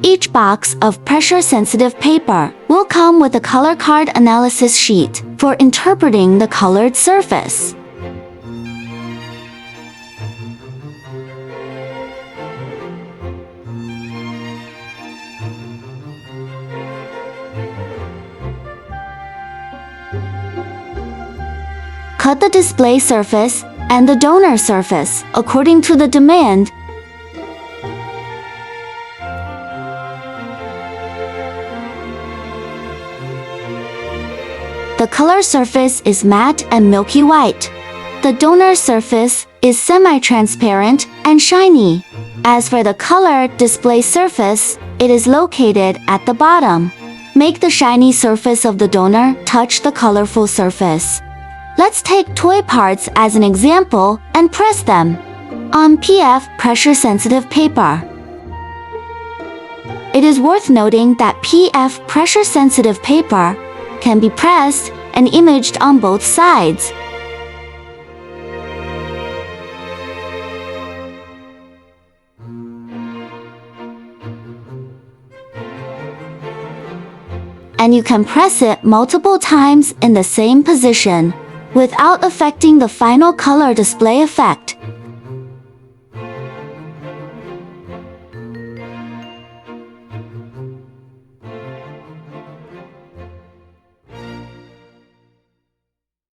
Each box of pressure-sensitive paper will come with a color card analysis sheet for interpreting the colored surface. Cut the display surface and the donor surface according to the demand. The color surface is matte and milky white. The donor surface is semi-transparent and shiny. As for the color display surface, it is located at the bottom. Make the shiny surface of the donor touch the colorful surface. Let's take toy parts as an example and press them on PF pressure-sensitive paper. It is worth noting that PF pressure-sensitive paper can be pressed and imaged on both sides. And you can press it multiple times in the same position without affecting the final color display effect.